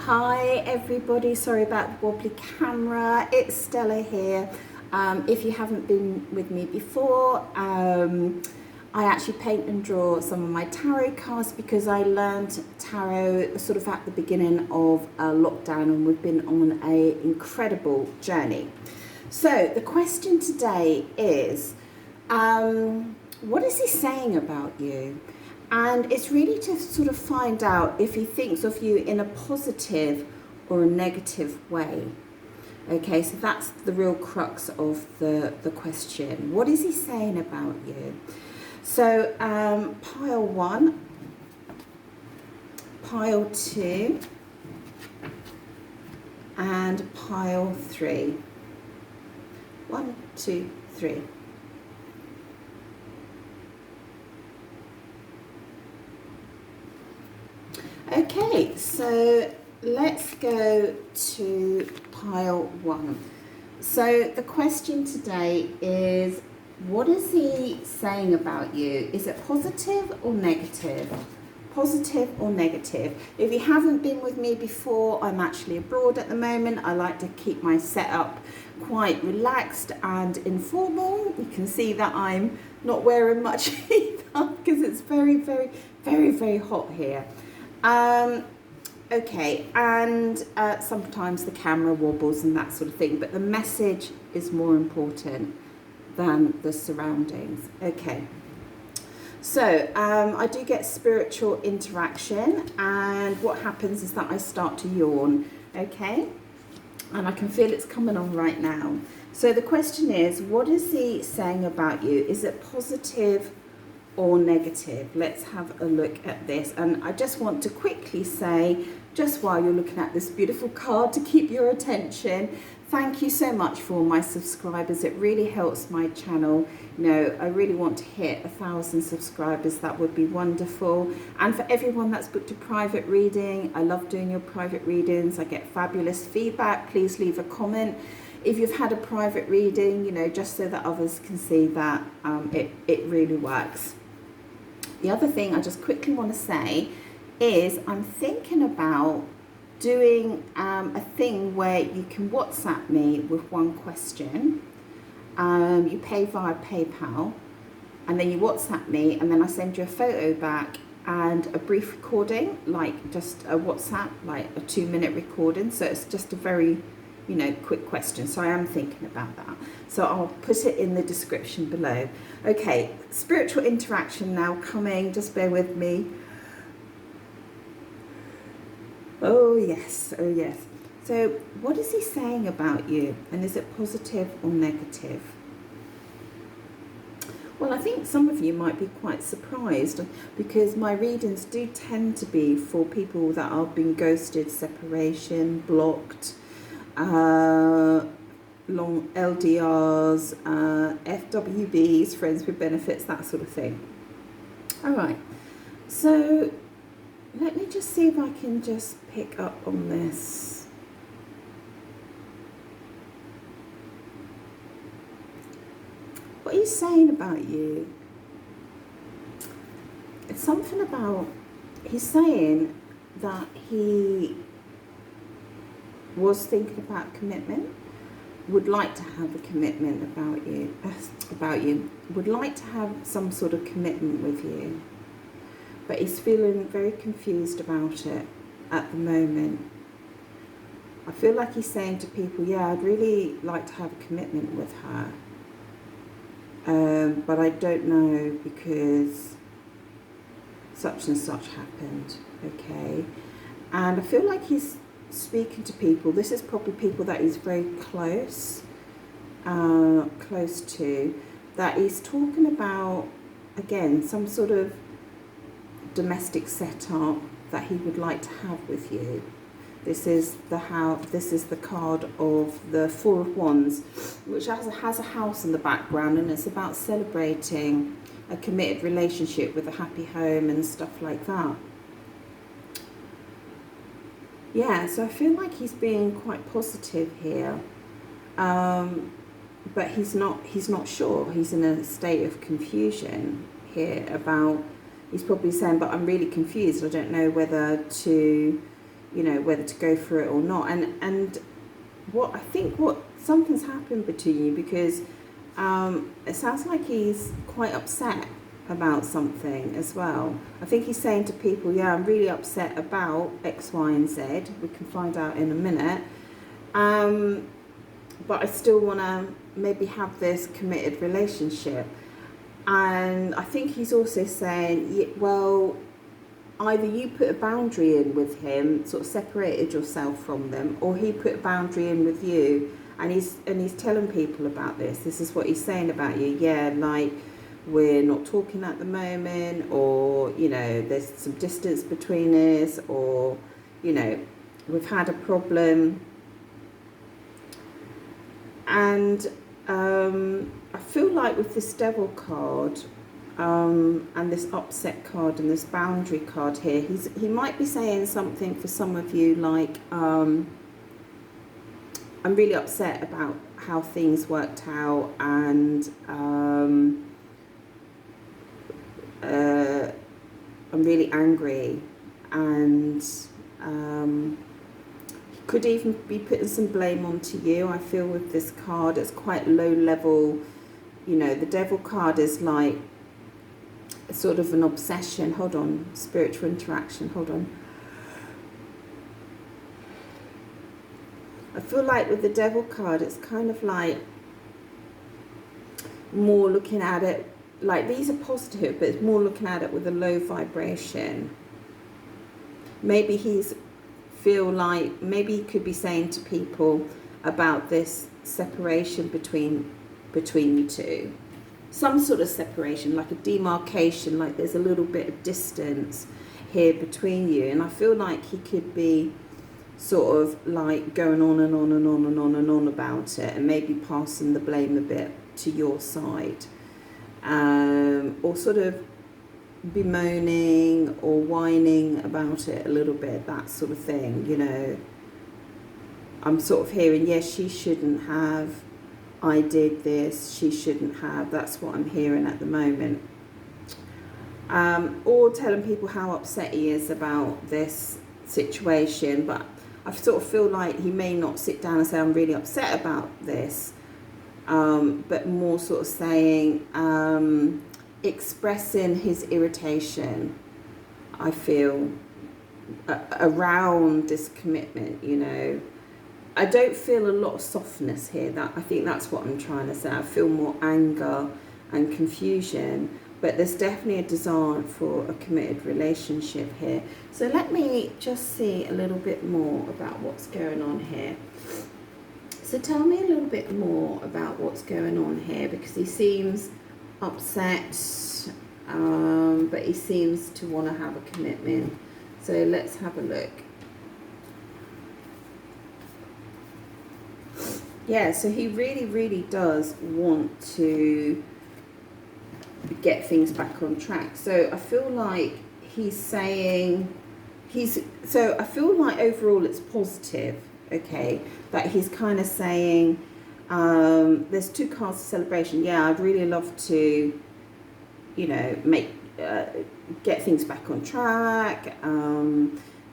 Hi everybody, sorry about the wobbly camera. It's Stella here. If you haven't been with me before, I actually paint and draw some of my tarot cards because I learned tarot sort of at the beginning of lockdown, and we've been on an incredible journey. So the question today is, what is he saying about you? And it's really to sort of find out if he thinks of you in a positive or a negative way. Okay, so that's the real crux of the question. What is he saying about you? So pile 1, pile 2, and pile 3. 1, 2, 3. Okay, so let's go to pile 1. So the question today is, what is he saying about you? Is it positive or negative? Positive or negative? If you haven't been with me before, I'm actually abroad at the moment. I like to keep my setup quite relaxed and informal. You can see that I'm not wearing much either because it's very, very, very, very hot here. Okay, and sometimes the camera wobbles and that sort of thing, but the message is more important than the surroundings. Okay, so I do get spiritual interaction, and what happens is that I start to yawn, okay, and I can feel it's coming on right now. So the question is, what is he saying about you? Is it positive or negative? Let's have a look at this. And I just want to quickly say, just while you're looking at this beautiful card to keep your attention, thank you so much for all my subscribers. It really helps my channel. You know, I really want to hit 1,000 subscribers. That would be wonderful. And for everyone that's booked a private reading, I love doing your private readings. I get fabulous feedback. Please leave a comment if you've had a private reading, you know, just so that others can see that it really works. The other thing I just quickly want to say is I'm thinking about doing a thing where you can WhatsApp me with one question. You pay via PayPal, and then you WhatsApp me, and then I send you a photo back and a brief recording, like just a WhatsApp, like a 2-minute recording. So it's just a very, you know, quick question. So I am thinking about that. So I'll put it in the description below. Okay, spiritual interaction now coming. Just bear with me. Oh yes, oh yes. So what is he saying about you? And is it positive or negative? Well, I think some of you might be quite surprised because my readings do tend to be for people that are being ghosted, separation, blocked, long LDRs, FWBs, friends with benefits, that sort of thing. All right, so let me just see if I can just pick up on this. What are you saying about you? It's something about, he's saying that he was thinking about commitment, would like to have a commitment about you, would like to have some sort of commitment with you, but he's feeling very confused about it at the moment. I feel like he's saying to people, yeah, I'd really like to have a commitment with her, but I don't know because such and such happened, okay? And I feel like he's speaking to people. This is probably people that he's very close to, that he's talking about, again, some sort of domestic setup that he would like to have with you. This is the card of the Four of Wands, which has a house in the background, and it's about celebrating a committed relationship with a happy home and stuff like that. Yeah, so I feel like he's being quite positive here, but he's not sure. He's in a state of confusion here about, he's probably saying, but I'm really confused. I don't know whether to, you know, whether to go for it or not. And what something's happened between you, because it sounds like he's quite upset about something as well. I think he's saying to people, yeah, I'm really upset about X, Y, and Z. We can find out in a minute. But I still want to maybe have this committed relationship. And I think he's also saying, yeah, well, either you put a boundary in with him, sort of separated yourself from them, or he put a boundary in with you, and he's telling people about this. This is what he's saying about you. Yeah, like, we're not talking at the moment, or, you know, there's some distance between us, or, you know, we've had a problem. And I feel like with this devil card, and this upset card and this boundary card here, he might be saying something for some of you like, I'm really upset about how things worked out, and I'm really angry, and he could even be putting some blame onto you. I feel with this card, it's quite low level. You know, the devil card is like sort of an obsession. Hold on, spiritual interaction, hold on. I feel like with the devil card, it's kind of like more looking at it, like these are positive, but it's more looking at it with a low vibration. Maybe he could be saying to people about this separation between you two. Some sort of separation, like a demarcation, like there's a little bit of distance here between you. And I feel like he could be sort of like going on and on and on and on and on about it, and maybe passing the blame a bit to your side. Or sort of bemoaning or whining about it a little bit, that sort of thing, you know. I'm sort of hearing, yes, she shouldn't have, I did this, she shouldn't have. That's what I'm hearing at the moment. Or telling people how upset he is about this situation, but I sort of feel like he may not sit down and say, I'm really upset about this, but more sort of saying, expressing his irritation, I feel, around this commitment, you know. I don't feel a lot of softness here. I think that's what I'm trying to say. I feel more anger and confusion, but there's definitely a desire for a committed relationship here. So let me just see a little bit more about what's going on here. So tell me a little bit more about what's going on here, because he seems upset, but he seems to want to have a commitment. So let's have a look. Yeah, so he really, really does want to get things back on track. So I feel like he's saying, so I feel like overall it's positive, okay, that he's kind of saying, there's two cards of celebration. Yeah, I'd really love to, you know, get things back on track,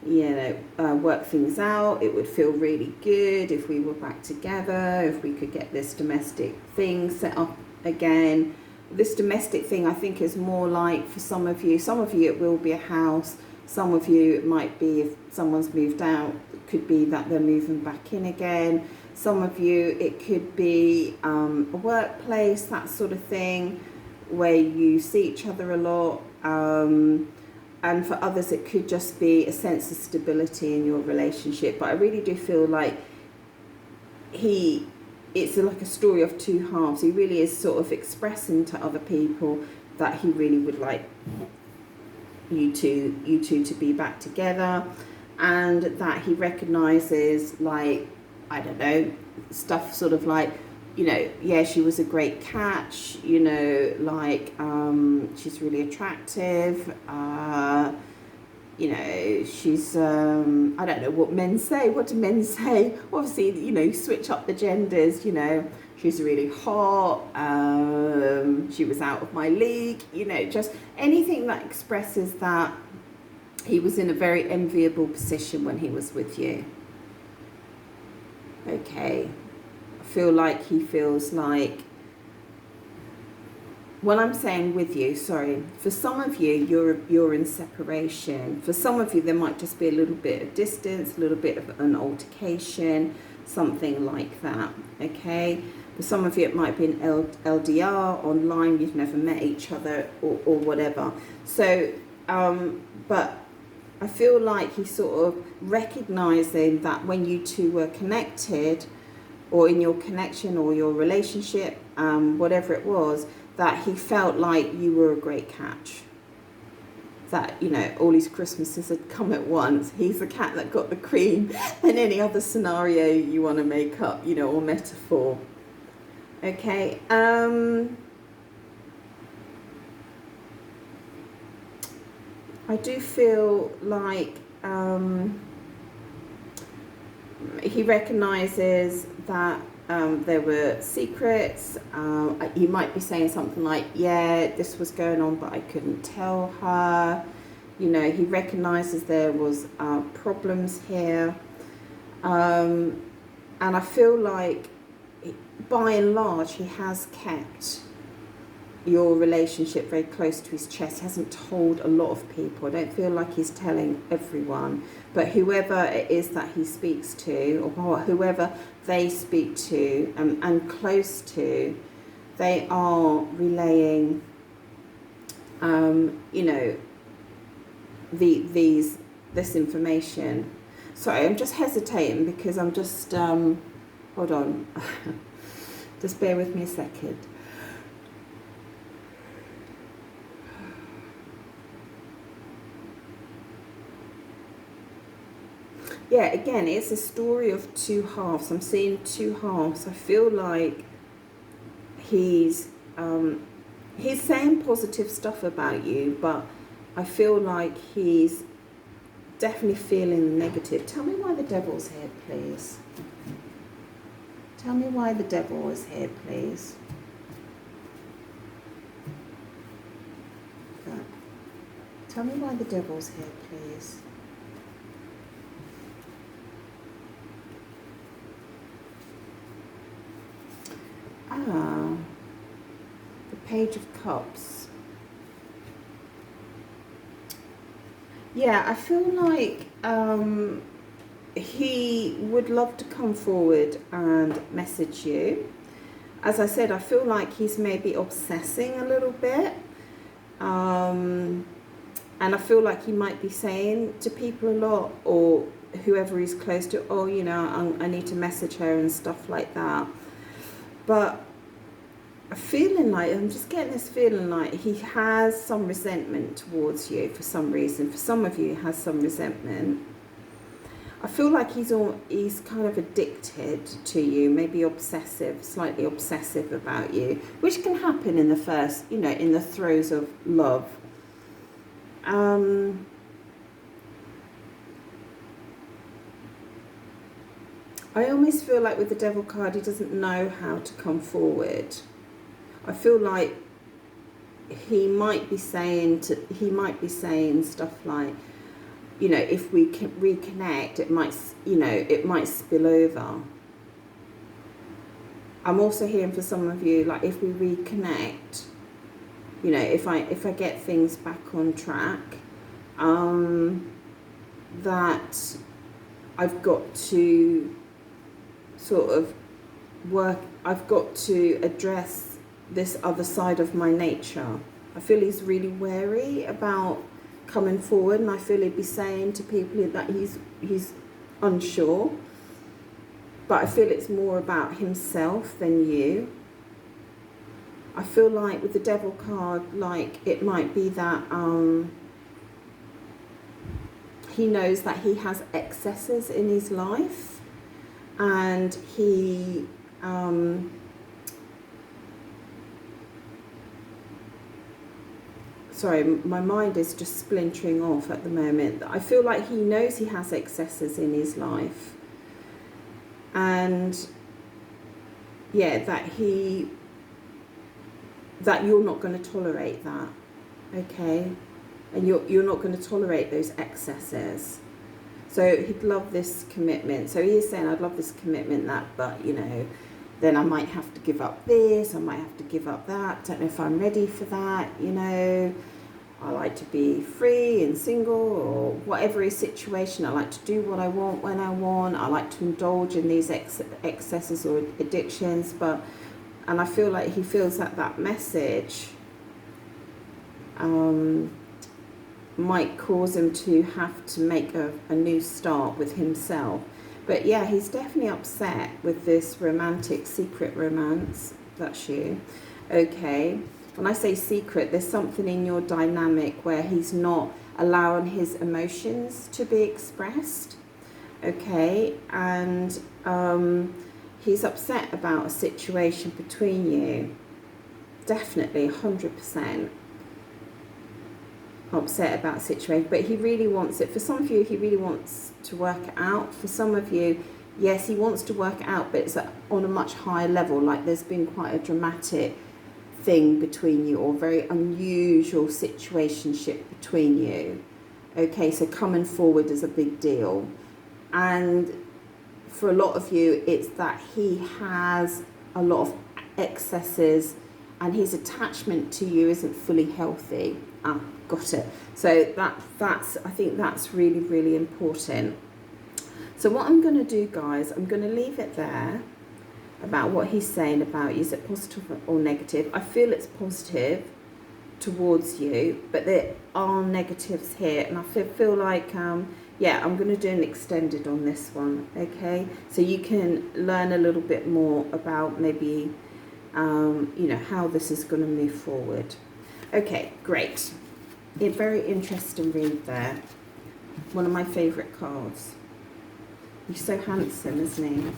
you know, work things out. It would feel really good if we were back together, if we could get this domestic thing set up again. This domestic thing, I think, is more like, for some of you it will be a house. Some of you, it might be, if someone's moved out, it could be that they're moving back in again. Some of you, it could be a workplace, that sort of thing, where you see each other a lot. And for others, it could just be a sense of stability in your relationship. But I really do feel like it's like a story of two halves. He really is sort of expressing to other people that he really would like you two to be back together, and that he recognizes, like, I don't know, stuff sort of like, you know, yeah, she was a great catch, you know, like, she's really attractive, you know, she's, I don't know what men say. What do men say? Obviously, you know, switch up the genders, you know, she's really hot, she was out of my league, you know, just anything that expresses that he was in a very enviable position when he was with you. Okay, I feel like he feels like, when I'm saying with you, sorry, for some of you, you're in separation. For some of you, there might just be a little bit of distance, a little bit of an altercation, something like that, okay? For some of you, it might be an LDR, online, you've never met each other, or whatever. So, but I feel like he's sort of recognizing that when you two were connected, or in your connection or your relationship, whatever it was, that he felt like you were a great catch. That, you know, all his Christmases had come at once. He's the cat that got the cream, and any other scenario you want to make up, you know, or metaphor. Okay. I do feel like he recognizes that there were secrets. You might be saying something like, yeah, this was going on, but I couldn't tell her. You know, he recognizes there was problems here. And I feel like, by and large, he has kept your relationship very close to his chest. He hasn't told a lot of people. I don't feel like he's telling everyone, but whoever it is that he speaks to, or whoever they speak to and close to, they are relaying, you know, this information. Sorry, I'm just hesitating because I'm just hold on. Just bear with me a second. Yeah, again, it's a story of two halves. I'm seeing two halves. I feel like he's saying positive stuff about you, but I feel like he's definitely feeling negative. Tell me why the devil's here, please. Tell me why the devil is here, please. Tell me why the devil's here, please. The Page of Cups. Yeah, I feel like he would love to come forward and message you. As I said, I feel like he's maybe obsessing a little bit. And I feel like he might be saying to people a lot, or whoever he's close to, oh, you know, I need to message her and stuff like that. But I'm just getting this feeling like he has some resentment towards you for some reason. For some of you, he has some resentment. I feel like he's kind of addicted to you, maybe obsessive, slightly obsessive about you, which can happen in the first, you know, in the throes of love. I almost feel like with the Devil card, he doesn't know how to come forward. I feel like he might be saying stuff like, you know, if we can reconnect, it might, you know, it might spill over. I'm also hearing for some of you, like, if we reconnect, you know, if I get things back on track, that I've got to sort of I've got to address this other side of my nature. I feel he's really wary about coming forward, and I feel he'd be saying to people that he's unsure, but I feel it's more about himself than you. I feel like with the Devil card, like, it might be that he knows that he has excesses in his life, and he sorry, my mind is just splintering off at the moment. I feel like he knows he has excesses in his life, and yeah, that you're not going to tolerate that, okay? and you're not going to tolerate those excesses. So he'd love this commitment. So he is saying, I'd love this commitment, but you know, then I might have to give up this, I might have to give up that, don't know if I'm ready for that, you know. I like to be free and single, or whatever his situation. I like to do what I want when I want. I like to indulge in these excesses or addictions. And I feel like he feels that message might cause him to have to make a new start with himself. But yeah, he's definitely upset with this romantic, secret romance. That's you. Okay. When I say secret, there's something in your dynamic where he's not allowing his emotions to be expressed, okay? And he's upset about a situation between you, definitely 100% upset about a situation, but he really wants it. For some of you, he really wants to work it out. For some of you, yes, he wants to work it out, but it's on a much higher level, like there's been quite a dramatic thing between you, or very unusual situationship between you. Okay, so coming forward is a big deal. And for a lot of you, it's that he has a lot of excesses and his attachment to you isn't fully healthy. Got it. So that's I think that's really, really important. So what I'm going to do, guys, I'm going to leave it there about what he's saying about you. Is it positive or negative? I feel it's positive towards you, but there are negatives here, and I feel like yeah, I'm going to do an extended on this one, okay? So you can learn a little bit more about maybe you know, how this is going to move forward. Okay, great. A very interesting read there. One of my favourite cards. He's so handsome, isn't he?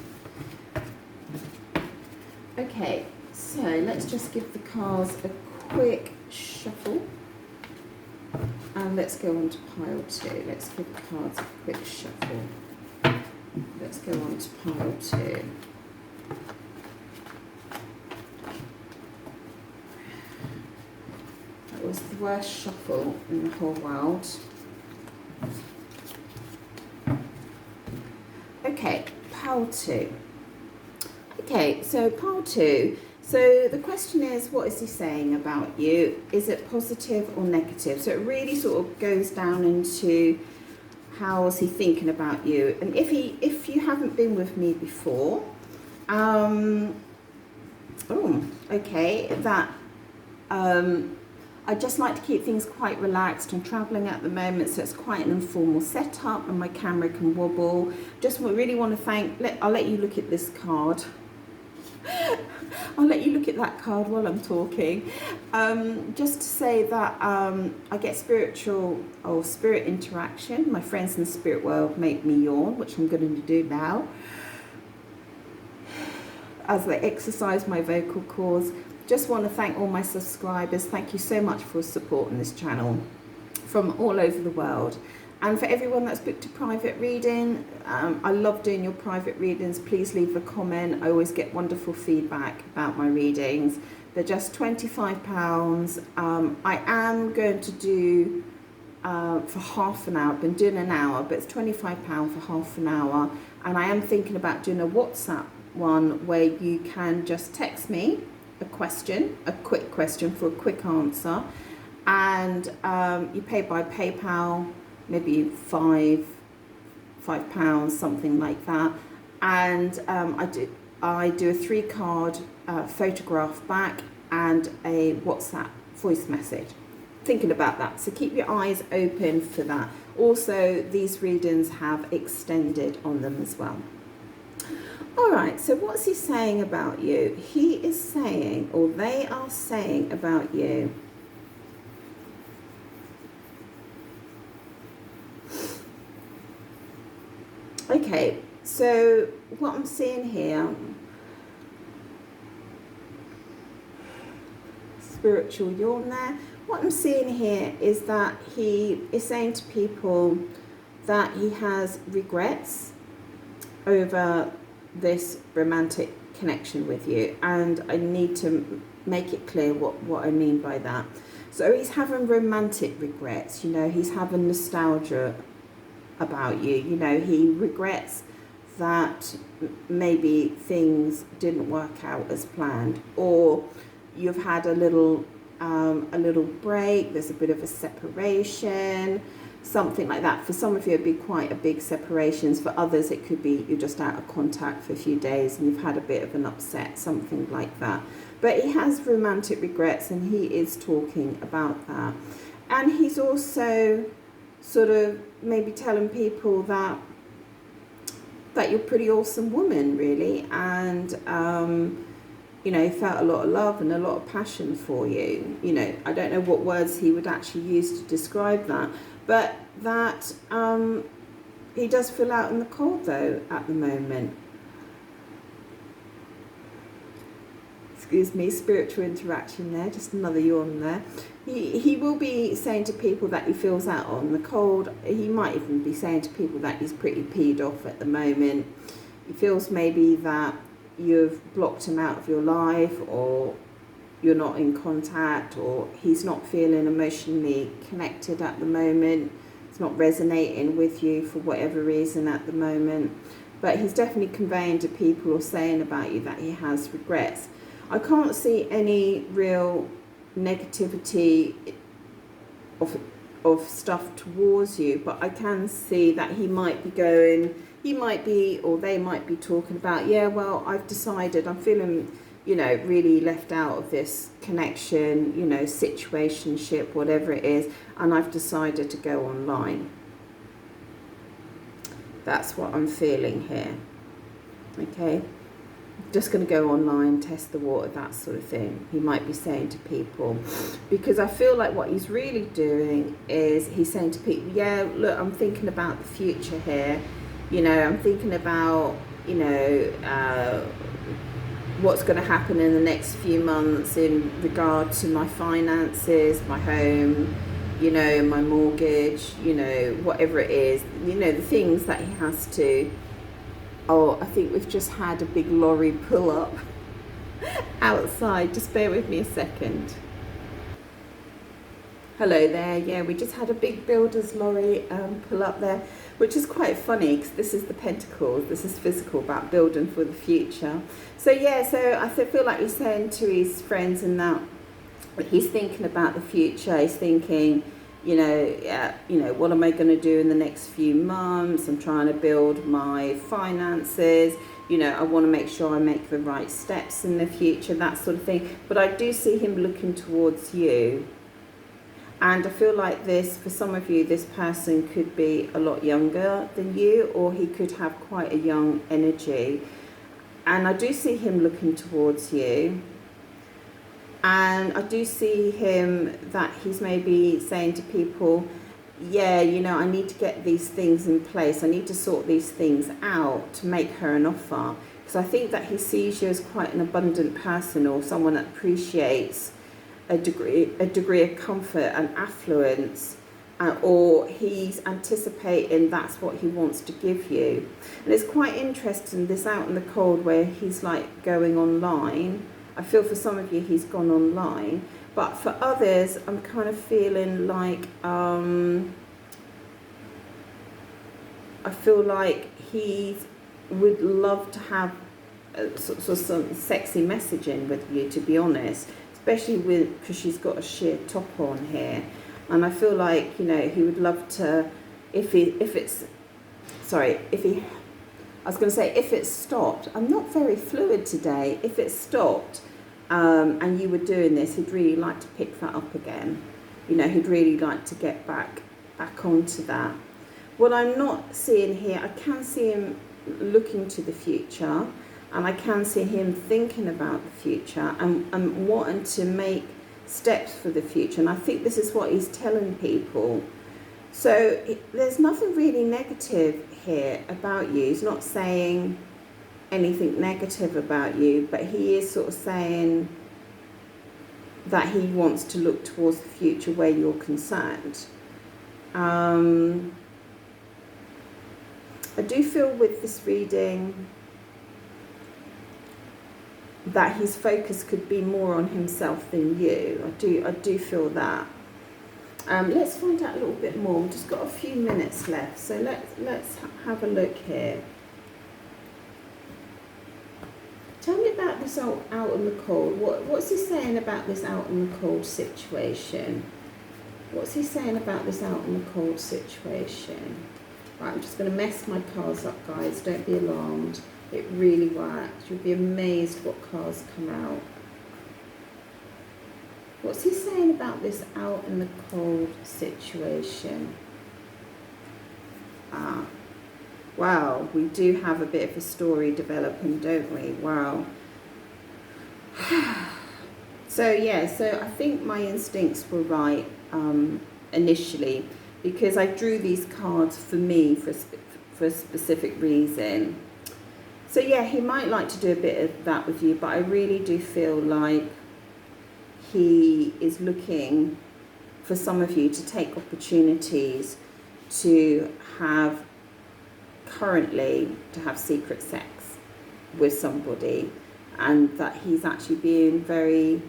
Okay, so let's just give the cards a quick shuffle. And let's go on to pile 2. Let's give the cards a quick shuffle. Let's go on to pile 2. That was the worst shuffle in the whole world. Okay, pile 2. Okay, so pile 2. So the question is, what is he saying about you? Is it positive or negative? So it really sort of goes down into how is he thinking about you. And if you haven't been with me before, I just like to keep things quite relaxed. I'm traveling at the moment, so it's quite an informal setup, and my camera can wobble. Just really want to thank. I'll let you look at this card. I'll let you look at that card while I'm talking. Just to say that I get spiritual or spirit interaction. My friends in the spirit world make me yawn, which I'm going to do now, as they exercise my vocal cords. Just want to thank all my subscribers. Thank you so much for supporting this channel from all over the world. And for everyone that's booked a private reading, I love doing your private readings. Please leave a comment. I always get wonderful feedback about my readings. They're just £25. I am going to do for half an hour. I've been doing an hour, but it's £25 for half an hour. And I am thinking about doing a WhatsApp one where you can just text me a question, a quick question for a quick answer. And you pay by PayPal, maybe £5, something like that. And I do a 3-card photograph back and a WhatsApp voice message. Thinking about that, so keep your eyes open for that. Also, these readings have extended on them as well. All right, so what's he saying about you? He is saying, or they are saying about you, okay, so what I'm seeing here, spiritual yawn there. What I'm seeing here is that he is saying to people that he has regrets over this romantic connection with you, and I need to make it clear what I mean by that. So he's having romantic regrets, you know, he's having nostalgia about you. You know, he regrets that maybe things didn't work out as planned, or you've had a little break, there's a bit of a separation, something like that. For some of you it'd be quite a big separation. For others it could be you're just out of contact for a few days and you've had a bit of an upset, something like that. But he has romantic regrets and he is talking about that. And he's also sort of maybe telling people that you're a pretty awesome woman, really, and you know, he felt a lot of love and a lot of passion for you. You know, I don't know what words he would actually use to describe that, but that he does feel out in the cold though at the moment. Excuse me, spiritual interaction there, just another yawn there. He will be saying to people that he feels out on the cold. He might even be saying to people that he's pretty peed off at the moment. He feels maybe that you've blocked him out of your life, or you're not in contact, or he's not feeling emotionally connected at the moment. It's not resonating with you for whatever reason at the moment. But he's definitely conveying to people or saying about you that he has regrets. I can't see any real negativity of stuff towards you, but I can see that he might be, or they might be talking about, yeah, well, I've decided, I'm feeling, you know, really left out of this connection, you know, situationship, whatever it is, and I've decided to go online. That's what I'm feeling here. Okay. Just going to go online, test the water, that sort of thing. He might be saying to people, because I feel like what he's really doing is he's saying to people, yeah, look, I'm thinking about the future here. You know, I'm thinking about, you know, what's going to happen in the next few months in regard to my finances, my home, you know, my mortgage, you know, whatever it is, you know, the things that he has to. Oh, I think we've just had a big lorry pull up outside. Just bear with me a second. Hello there. Yeah, we just had a big builder's lorry pull up there, which is quite funny because this is the Pentacles. This is physical, about building for the future. So yeah, so I feel like he's saying to his friends and that he's thinking about the future. He's thinking, you know, what am I going to do in the next few months? I'm trying to build my finances. You know, I want to make sure I make the right steps in the future, that sort of thing. But I do see him looking towards you. And I feel like this, for some of you, this person could be a lot younger than you, or he could have quite a young energy. And I do see him looking towards you. And I do see him that he's maybe saying to people, yeah, you know, I need to get these things in place. I need to sort these things out to make her an offer. Because I think that he sees you as quite an abundant person, or someone that appreciates a degree of comfort and affluence, or he's anticipating that's what he wants to give you. And it's quite interesting, this out in the cold where he's like going online. I feel for some of you he's gone online, but for others I'm kind of feeling like I feel like he would love to have sort of some sexy messaging with you, to be honest, especially because she's got a sheer top on here. And I feel like, you know, he would love to, if it's stopped. I'm not very fluid today. If it's stopped and you were doing this, he'd really like to pick that up again. You know, he'd really like to get back onto that. What I'm not seeing here, I can see him looking to the future, and I can see him thinking about the future and wanting to make steps for the future. And I think this is what he's telling people. So there's nothing really negative here about you. He's not saying anything negative about you, but he is sort of saying that he wants to look towards the future where you're concerned. I do feel with this reading that his focus could be more on himself than you. I do feel that. Let's find out a little bit more. We've just got a few minutes left, so let's have a look here. Tell me about this out in the cold. What's he saying about this out in the cold situation? What's he saying about this out in the cold situation? Right, I'm just going to mess my cards up, guys. Don't be alarmed. It really works. You'll be amazed what cards come out. What's he saying about this out in the cold situation? Wow, we do have a bit of a story developing, don't we? Wow. So yeah, so I think my instincts were right initially, because I drew these cards for me for a specific reason. So yeah, he might like to do a bit of that with you, but I really do feel like he is looking for some of you to take opportunities to have secret sex with somebody, and that he's actually being very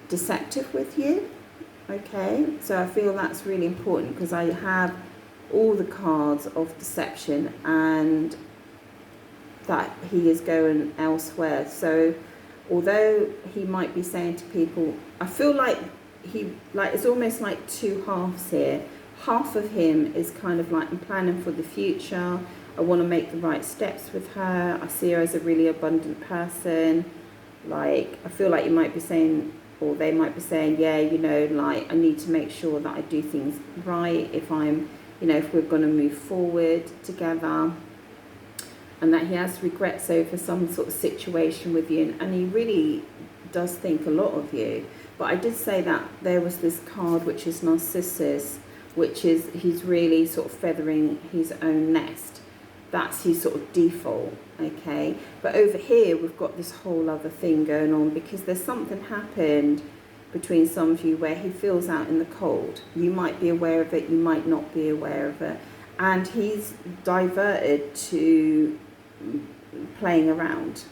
deceptive with you. Okay, so I feel that's really important, because I have all the cards of deception and that he is going elsewhere. So although he might be saying to people, I feel like it's almost like two halves here. Half of him is kind of like, I'm planning for the future. I want to make the right steps with her. I see her as a really abundant person. Like, I feel like you might be saying, or they might be saying, yeah, you know, like, I need to make sure that I do things right if I'm, you know, if we're going to move forward together. And that he has regrets over some sort of situation with you, and he really does think a lot of you. But I did say that there was this card, which is Narcissus, which is, he's really sort of feathering his own nest. That's his sort of default, okay? But over here, we've got this whole other thing going on, because there's something happened between some of you where he feels out in the cold. You might be aware of it, you might not be aware of it. And he's diverted to playing around,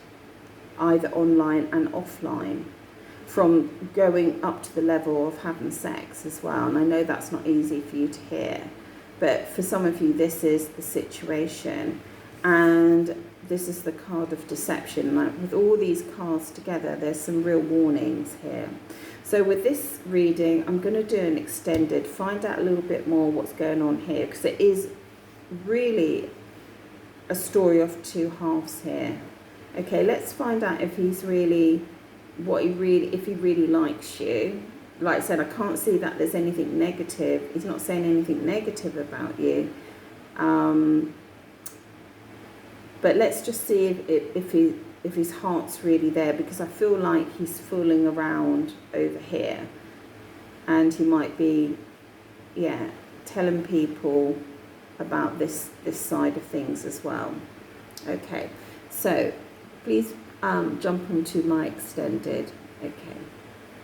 either online and offline, from going up to the level of having sex as well. And I know that's not easy for you to hear, but for some of you, this is the situation. And this is the card of deception. Like, with all these cards together, there's some real warnings here. So with this reading, I'm going to do an extended, find out a little bit more what's going on here, because it is really a story of two halves here. Okay, let's find out if he's really, if he really likes you. Like I said, I can't see that there's anything negative. He's not saying anything negative about you. But let's just see if his heart's really there, because I feel like he's fooling around over here, and he might be, yeah, telling people about this side of things as well. Okay, so please jump onto my extended. Okay.